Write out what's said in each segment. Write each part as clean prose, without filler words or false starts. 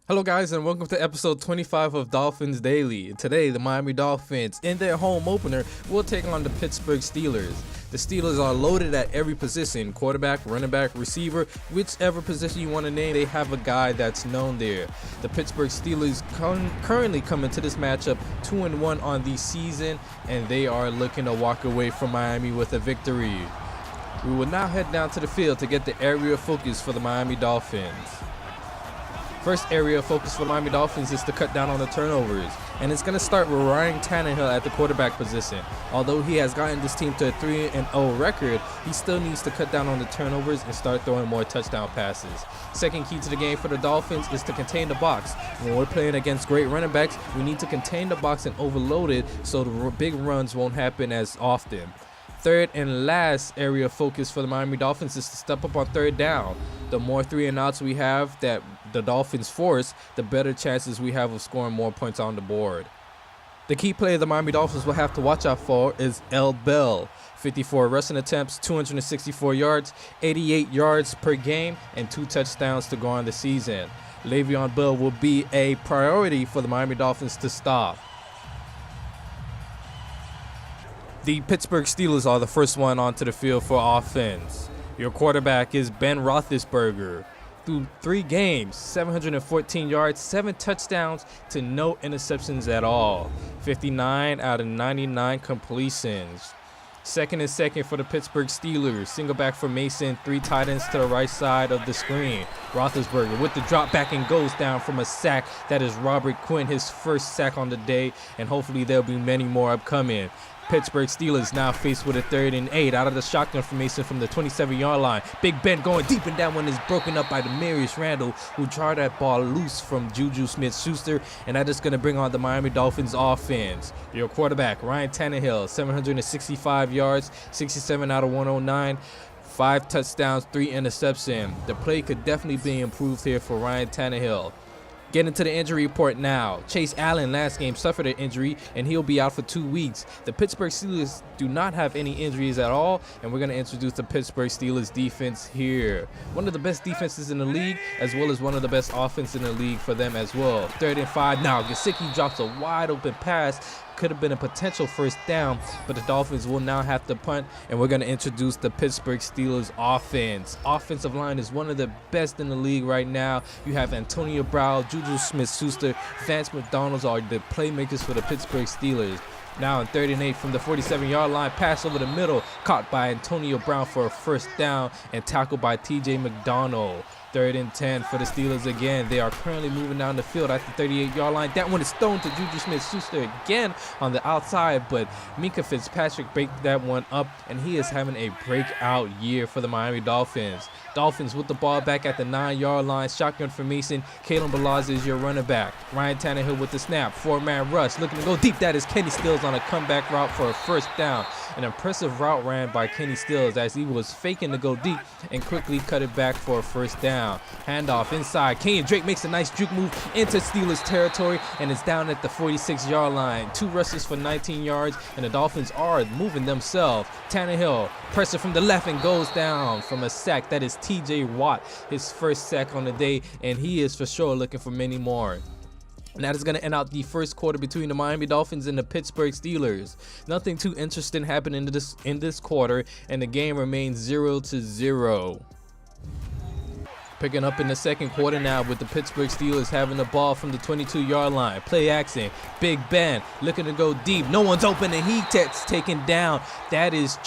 Hello guys, and welcome to episode 25 of Dolphins Daily. Today, the Miami Dolphins, in their home opener, will take on the Pittsburgh Steelers. The Steelers are loaded at every position: quarterback, running back, receiver, whichever position you want to name, they have a guy that's known there. The Pittsburgh Steelers currently come into this matchup 2-1 on the season, and they are looking to walk away from Miami with a victory. We will now head down to the field to get the area of focus for the Miami Dolphins. First area of focus for the Miami Dolphins is to cut down on the turnovers, and it's going to start with Ryan Tannehill at the quarterback position. Although he has gotten this team to a 3-0 record, he still needs to cut down on the turnovers and start throwing more touchdown passes. Second key to the game for the Dolphins is to contain the box. When we're playing against great running backs, we need to contain the box and overload it so the big runs won't happen as often. Third and last area of focus for the Miami Dolphins is to step up on third down. The more 3-and-outs we have that the Dolphins force, the better chances we have of scoring more points on the board. The key player the Miami Dolphins will have to watch out for is L. Bell. 54 rushing attempts, 264 yards, 88 yards per game, and 2 touchdowns to go on the season. Le'Veon Bell will be a priority for the Miami Dolphins to stop. The Pittsburgh Steelers are the first one onto the field for offense. Your quarterback is Ben Roethlisberger. Through 3 games, 714 yards, 7 touchdowns to no interceptions at all. 59 out of 99 completions. Second and second for the Pittsburgh Steelers. Single back formation, 3 tight ends to the right side of the screen. Roethlisberger with the drop back and goes down from a sack. That is Robert Quinn, his first sack on the day, and hopefully there'll be many more upcoming. Pittsburgh Steelers now faced with a 3rd and 8 out of the shotgun formation from the 27-yard line. Big Ben going deep, and that one is broken up by Demarius Randall, who jarred that ball loose from Juju Smith-Schuster, and that is going to bring on the Miami Dolphins offense. Your quarterback, Ryan Tannehill, 765 yards, 67 out of 109. 5 touchdowns, 3 interceptions. The play could definitely be improved here for Ryan Tannehill. Getting to the injury report now. Chase Allen last game suffered an injury, and he'll be out for 2 weeks. The Pittsburgh Steelers do not have any injuries at all, and we're going to introduce the Pittsburgh Steelers defense here. One of the best defenses in the league, as well as one of the best offense in the league for them as well. 3rd and 5 now. Gesicki drops a wide open pass. Could have been a potential first down, but the Dolphins will now have to punt, and we're going to introduce the Pittsburgh Steelers offense. Offensive line is one of the best in the league right now. You have Antonio Brown, Juju Smith-Schuster, Vance McDonald are the playmakers for the Pittsburgh Steelers. Now on 3rd and 8 from the 47-yard line, pass over the middle, caught by Antonio Brown for a first down and tackled by T.J. McDonald. 3rd and 10 for the Steelers again. They are currently moving down the field at the 38-yard line. That one is thrown to Juju Smith-Schuster again on the outside, but Minkah Fitzpatrick breaks that one up, and he is having a breakout year for the Miami Dolphins. Dolphins with the ball back at the 9-yard line. Shotgun formation. Kalen Ballage is your running back. Ryan Tannehill with the snap. 4-man rush. Looking to go deep. That is Kenny Stills on a comeback route for a first down. An impressive route ran by Kenny Stills as he was faking to go deep and quickly cut it back for a first down. Handoff inside. Kenyon Drake makes a nice juke move into Steelers territory, and it's down at the 46-yard line. 2 rushes for 19 yards, and the Dolphins are moving themselves. Tannehill pressure from the left and goes down from a sack. That is T.J. Watt, his first sack on the day, and he is for sure looking for many more. And that is going to end out the first quarter between the Miami Dolphins and the Pittsburgh Steelers. Nothing too interesting happened in this quarter, and the game remains 0-0. Picking up in the second quarter now with the Pittsburgh Steelers having the ball from the 22-yard line. Play action. Big Ben looking to go deep. No one's open, and he gets taken down. That is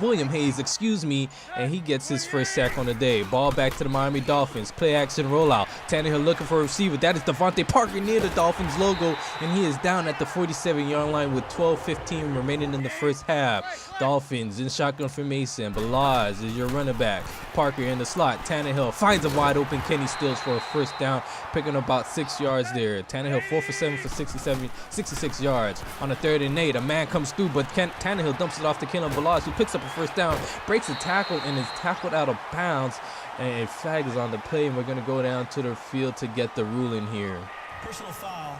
William Hayes, and he gets his first sack on the day. Ball back to the Miami Dolphins. Play action rollout. Tannehill looking for a receiver. That is Devontae Parker near the Dolphins logo, and he is down at the 47-yard line with 12:15 remaining in the first half. Dolphins in shotgun formation. Ballage is your running back. Parker in the slot. Tannehill finds a wide open Kenny Stills for a first down, picking up about 6 yards there. Tannehill 4 for 7 for 66 yards. On the 3rd and 8, a man comes through, but Tannehill dumps it off to Kalen Ballage, who picks up a first down, breaks a tackle, and is tackled out of bounds. And a flag is on the play, and we're going to go down to the field to get the ruling here. Personal foul,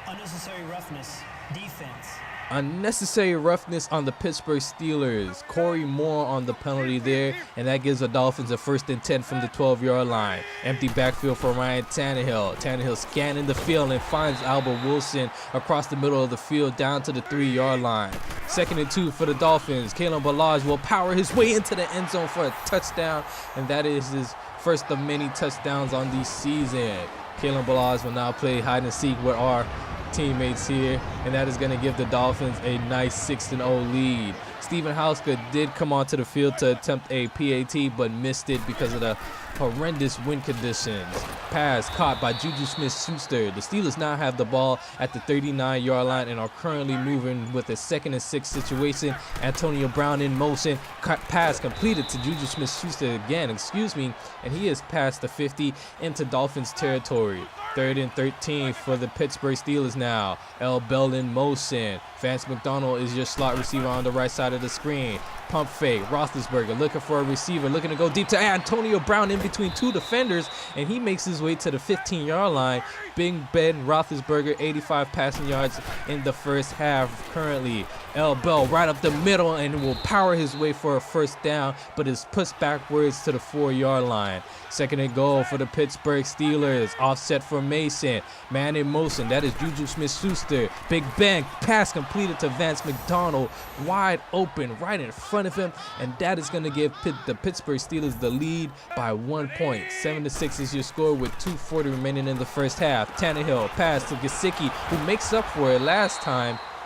unnecessary roughness, defense. Unnecessary roughness on the Pittsburgh Steelers. Corey Moore on the penalty there, and that gives the Dolphins a 1st and 10 from the 12-yard line. Empty backfield for Ryan Tannehill. Tannehill scanning the field and finds Albert Wilson across the middle of the field down to the 3-yard line. 2nd and 2 for the Dolphins. Kalen Ballage will power his way into the end zone for a touchdown, and that is his first of many touchdowns on the season. Kalen Ballage will now play hide and seek with our teammates here, and that is going to give the Dolphins a nice 6-0 lead. Steven Hauska did come onto the field to attempt a PAT but missed it because of the horrendous wind conditions. Pass caught by Juju Smith-Schuster. The Steelers now have the ball at the 39-yard line and are currently moving with a 2nd and 6 situation. Antonio Brown in motion. Pass completed to Juju Smith-Schuster again, and he is past the 50 into Dolphins territory. 3rd and 13 for the Pittsburgh Steelers now. L. Bell in motion. Vance McDonald is your slot receiver on the right side of the screen. Pump fake. Roethlisberger looking for a receiver, looking to go deep to Antonio Brown in between 2 defenders, and he makes his way to the 15-yard line. Big Ben Roethlisberger, 85 passing yards in the first half currently. L. Bell right up the middle and will power his way for a 1st down, but is pushed backwards to the 4-yard line. 2nd and goal for the Pittsburgh Steelers. Offset formation. Man in motion. That is Juju Smith-Schuster. Big Ben pass completed to Vance McDonald. Wide open right in front of him, and that is going to give the Pittsburgh Steelers the lead by 1 point. 7-6 is your score with 2:40 remaining in the first half. Tannehill pass to Gesicki, who makes up for it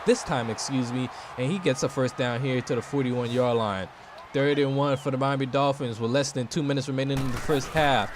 this time, and he gets a 1st down here to the 41-yard line. 3rd and 1 for the Miami Dolphins with less than 2 minutes remaining in the first half.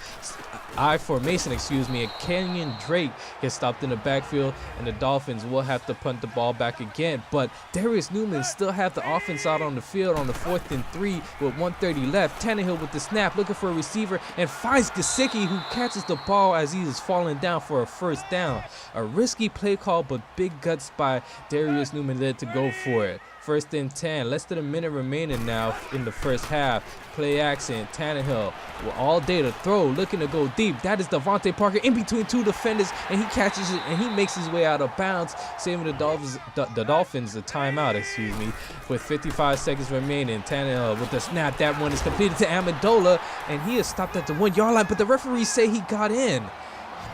I formation, and Kenyon Drake gets stopped in the backfield, and the Dolphins will have to punt the ball back again. But Darius Newman still have the offense out on the field on the 4th and 3 with 1:30 left. Tannehill with the snap, looking for a receiver, and finds Gesicki, who catches the ball as he is falling down for a 1st down. A risky play call, but big guts by Darius Newman led to go for it. 1st and 10, less than a minute remaining now in the first half. Play action, Tannehill with all day to throw, looking to go deep. That is Devontae Parker in between 2 defenders, and he catches it and he makes his way out of bounds, saving the Dolphins the timeout, with 55 seconds remaining. Tannehill with the snap. That one is completed to Amendola, and he is stopped at the 1-yard line, but the referees say he got in.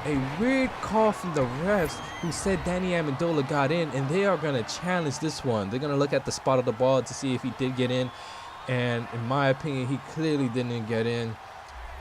A weird call from the refs who said Danny Amendola got in, and they are going to challenge this one. They're going to look at the spot of the ball to see if he did get in, and in my opinion, he clearly didn't get in,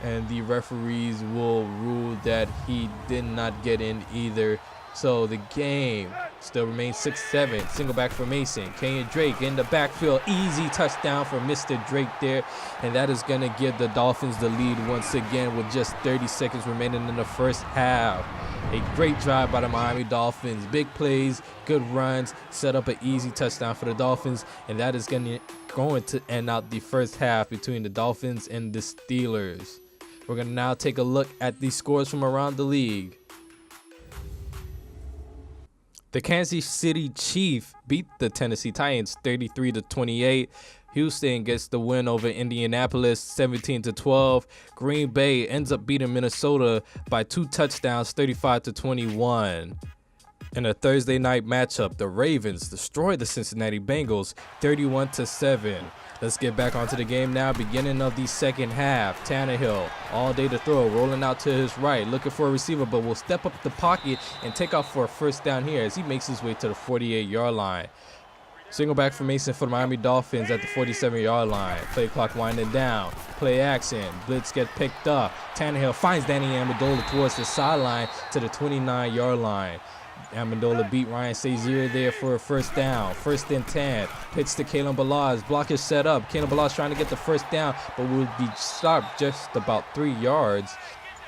and the referees will rule that he did not get in either. So the game still remains 6-7. Single back formation. Kenyon Drake in the backfield. Easy touchdown for Mr. Drake there. And that is going to give the Dolphins the lead once again with just 30 seconds remaining in the first half. A great drive by the Miami Dolphins. Big plays, good runs, set up an easy touchdown for the Dolphins. And that is going to end out the first half between the Dolphins and the Steelers. We're going to now take a look at the scores from around the league. The Kansas City Chiefs beat the Tennessee Titans 33-28. Houston gets the win over Indianapolis 17-12. Green Bay ends up beating Minnesota by 2 touchdowns 35-21. In a Thursday night matchup, the Ravens destroyed the Cincinnati Bengals 31-7. Let's get back onto the game now. Beginning of the second half. Tannehill, all day to throw, rolling out to his right, looking for a receiver, but will step up the pocket and take off for a 1st down here as he makes his way to the 48-yard line. Single back formation for the Miami Dolphins at the 47-yard line. Play clock winding down. Play action. Blitz get picked up. Tannehill finds Danny Amendola towards the sideline to the 29-yard line. Amendola beat Ryan Shazier there for a 1st down. 1st and 10. Pitch to Kalen Ballage. Blocker set up. Kalen Ballage trying to get the 1st down, but will be stopped just about 3 yards.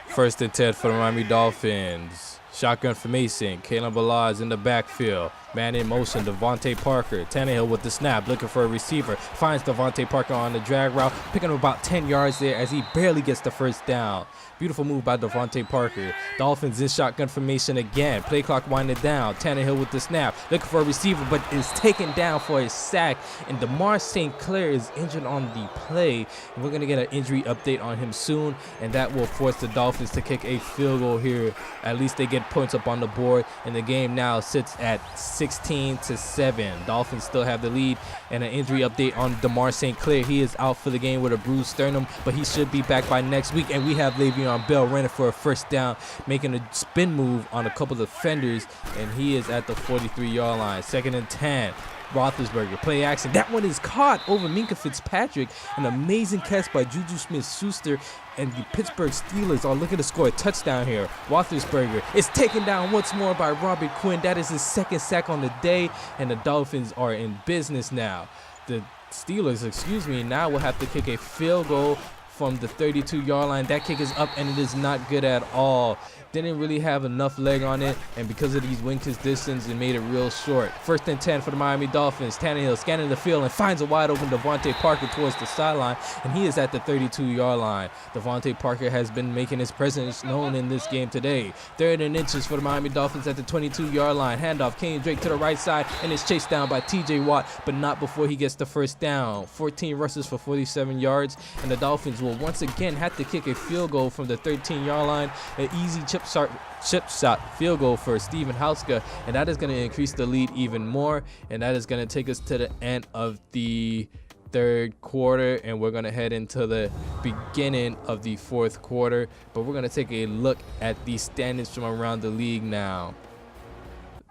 1st and 10 for the Miami Dolphins. Shotgun formation. Kalen Ballage in the backfield. Man in motion. Devontae Parker. Tannehill with the snap. Looking for a receiver. Finds Devontae Parker on the drag route. Picking up about 10 yards there as he barely gets the 1st down. Beautiful move by Devontae Parker. Dolphins in shotgun formation again. Play clock winding down. Tannehill with the snap. Looking for a receiver, but is taken down for a sack. And DeMar St. Clair is injured on the play. And we're going to get an injury update on him soon. And that will force the Dolphins to kick a field goal here. At least they get points up on the board, and the game now sits at 16-7. Dolphins still have the lead, and an injury update on DeMar St. Clair. He is out for the game with a bruised sternum, but he should be back by next week. And we have Le'Veon Bell running for a first down, making a spin move on a couple of defenders, and he is at the 43-yard line. 2nd and 10. Roethlisberger, play action. That one is caught over Minkah Fitzpatrick. An amazing catch by Juju Smith-Schuster, and the Pittsburgh Steelers are looking to score a touchdown here. Roethlisberger is taken down once more by Robert Quinn. That is his 2nd sack on the day, and the Dolphins are in business now. The Steelers, now will have to kick a field goal from the 32-yard line. That kick is up, and it is not good at all. Didn't really have enough leg on it, and because of these wind conditions, it made it real short. 1st and 10 for the Miami Dolphins. Tannehill scanning the field and finds a wide open Devontae Parker towards the sideline, and he is at the 32-yard line. Devontae Parker has been making his presence known in this game today. 3rd and inches for the Miami Dolphins at the 22-yard line. Handoff, Kenyon Drake to the right side, and is chased down by TJ Watt, but not before he gets the first down. 14 rushes for 47 yards, and the Dolphins will once again have to kick a field goal from the 13-yard line. An easy chip shot field goal for Steven Hauska, and that is going to increase the lead even more, and that is going to take us to the end of the 3rd quarter, and we're going to head into the beginning of the 4th quarter. But we're going to take a look at the standings from around the league now.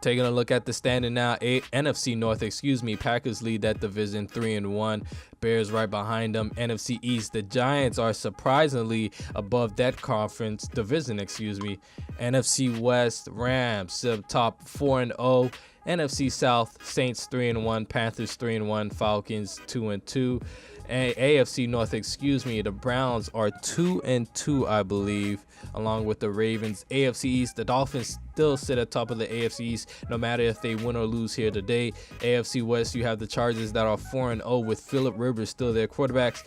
Taking a look at the standing now, NFC North, Packers lead that division 3-1. Bears right behind them. NFC East, the Giants are surprisingly above that conference division, NFC West, Rams top 4-0. NFC South, Saints 3-1, Panthers 3-1, Falcons 2-2. AFC North, the Browns are 2-2, I believe, along with the Ravens. AFC East, the Dolphins still sit at top of the AFC East, no matter if they win or lose here today. AFC West, you have the Chargers that are 4-0 with Phillip Rivers still their quarterback,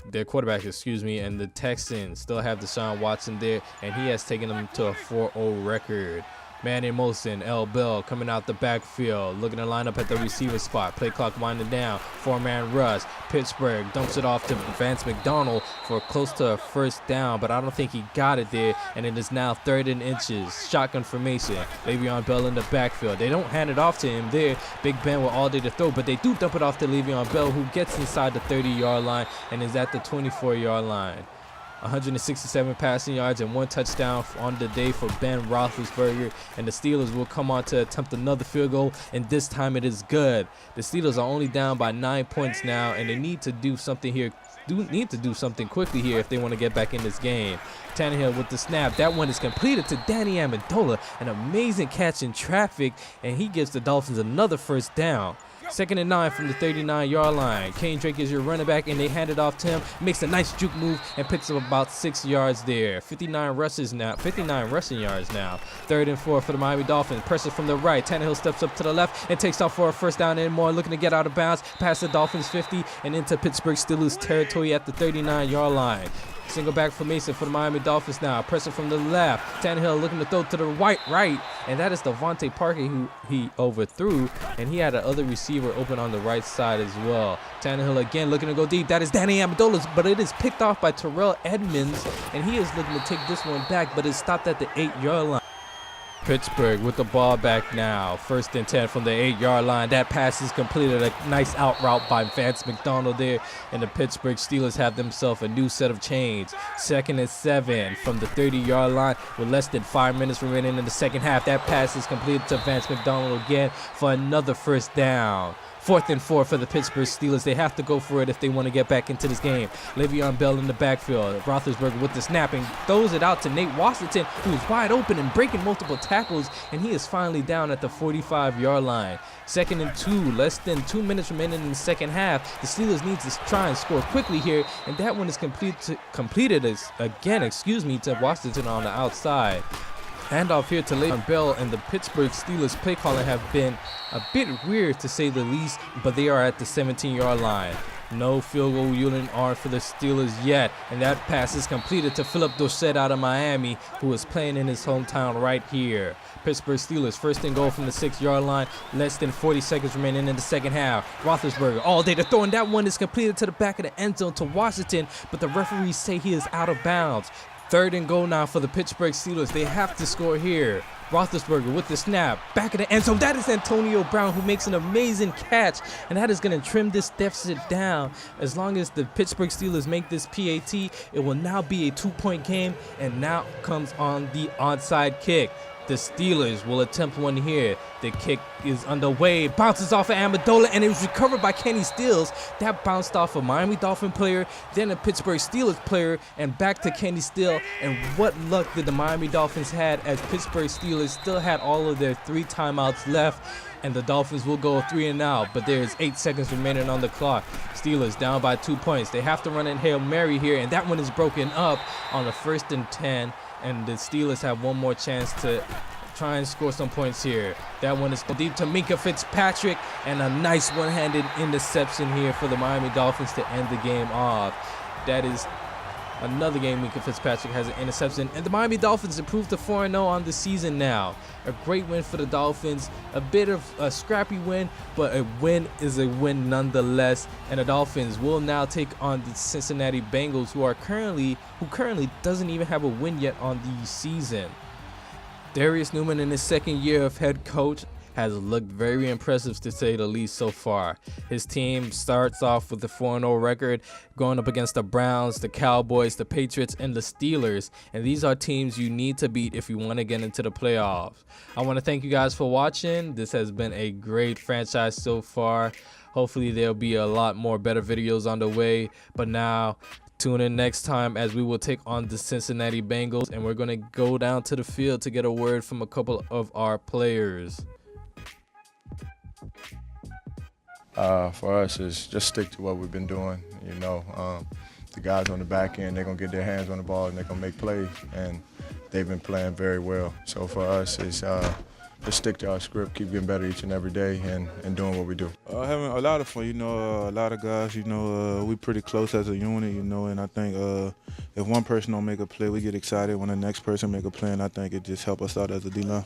and the Texans still have Deshaun Watson there, and he has taken them to a 4-0 record. Manny Molson, L. Bell coming out the backfield, looking to line up at the receiver spot. Play clock winding down. 4-man rush. Pittsburgh dumps it off to Vance McDonald for close to a first down, but I don't think he got it there, and it is now 3rd and inches. Shotgun formation. Le'Veon Bell in the backfield. They don't hand it off to him there. Big Ben with all day to throw, but they do dump it off to Le'Veon Bell, who gets inside the 30-yard line and is at the 24-yard line. 167 passing yards and 1 touchdown on the day for Ben Roethlisberger, and the Steelers will come on to attempt another field goal, and this time it is good. The Steelers are only down by 9 points now, and they need to do something here. Need to do something quickly here if they want to get back in this game. Tannehill with the snap. That one is completed to Danny Amendola. An amazing catch in traffic, and he gives the Dolphins another first down. 2nd and 9 from the 39-yard line. Kenyon Drake is your running back, and they hand it off to him. Makes a nice juke move and picks up about 6 yards there. 59 rushing yards now. 3rd and 4 for the Miami Dolphins. Pressure from the right. Tannehill steps up to the left and takes off for a first down and more. Looking to get out of bounds past the Dolphins 50 and into Pittsburgh Steelers territory at the 39-yard line. Single back formation for the Miami Dolphins now. Pressure from the left. Tannehill looking to throw to the right, and that is Devontae Parker, who he overthrew, and he had another receiver open on the right side as well. Tannehill again looking to go deep. That is Danny Amendola, but it is picked off by Terrell Edmonds, and he is looking to take this one back, but it's stopped at the 8-yard line. Pittsburgh with the ball back now. 1st and 10 from the 8-yard line. That pass is completed. A nice out route by Vance McDonald there. And the Pittsburgh Steelers have themselves a new set of chains. 2nd and 7 from the 30-yard line with less than 5 minutes remaining in the second half. That pass is completed to Vance McDonald again for another first down. 4th and 4 for the Pittsburgh Steelers. They have to go for it if they want to get back into this game. Le'Veon Bell in the backfield. Roethlisberger with the snap and throws it out to Nate Washington, who's wide open and breaking multiple tackles, and he is finally down at the 45-yard line. 2nd and 2, less than 2 minutes remaining in the second half. The Steelers need to try and score quickly here, and that one is completed to Washington on the outside. Handoff here to Le'Veon Bell, and the Pittsburgh Steelers play calling have been a bit weird to say the least, but they are at the 17-yard line. No field goal unit on for the Steelers yet, and that pass is completed to Phillip Dorsett out of Miami, who is playing in his hometown right here. Pittsburgh Steelers 1st and goal from the 6-yard line, less than 40 seconds remaining in the second half. Roethlisberger all day to throw, and that one is completed to the back of the end zone to Washington, but the referees say he is out of bounds. Third and goal now for the Pittsburgh Steelers. They have to score here. Roethlisberger with the snap, back of the end zone. That is Antonio Brown, who makes an amazing catch, and that is going to trim this deficit down. As long as the Pittsburgh Steelers make this PAT, it will now be a 2-point game, and now comes on the onside kick. The Steelers will attempt one here. The kick is underway, bounces off of Amendola, and it was recovered by Kenny Stills. That bounced off a Miami Dolphin player, then a Pittsburgh Steelers player, and back to Kenny Stills. And what luck did the Miami Dolphins had, as Pittsburgh Steelers still had all of their 3 timeouts left, and the Dolphins will go 3 and out, but there's 8 seconds remaining on the clock. Steelers down by 2 points. They have to run in Hail Mary here, and that one is broken up on the 1st and 10. And the Steelers have one more chance to try and score some points here. That one is deep to Minkah Fitzpatrick, and a nice one-handed interception here for the Miami Dolphins to end the game off. That is another game Minkah Fitzpatrick has an interception, and the Miami Dolphins improved to 4-0 on the season now. A great win for the Dolphins, a bit of a scrappy win, but a win is a win nonetheless. And the Dolphins will now take on the Cincinnati Bengals, who currently doesn't even have a win yet on the season. Darius Newman, in his 2nd year of head coach, has looked very impressive, to say the least, so far. His team starts off with a 4-0 record, going up against the Browns, the Cowboys, the Patriots, and the Steelers. And these are teams you need to beat if you want to get into the playoffs. I want to thank you guys for watching. This has been a great franchise so far. Hopefully there'll be a lot more better videos on the way. But now, tune in next time as we will take on the Cincinnati Bengals, and we're going to go down to the field to get a word from a couple of our players. For us, is just stick to what we've been doing. You know, the guys on the back end, they're going to get their hands on the ball and they're going to make plays, and they've been playing very well. So for us, it's just stick to our script, keep getting better each and every day, and doing what we do. Having a lot of fun, you know, a lot of guys, you know, we pretty close as a unit, you know, and I think if one person don't make a play, we get excited when the next person make a play, and I think it just helps us out as a D-line.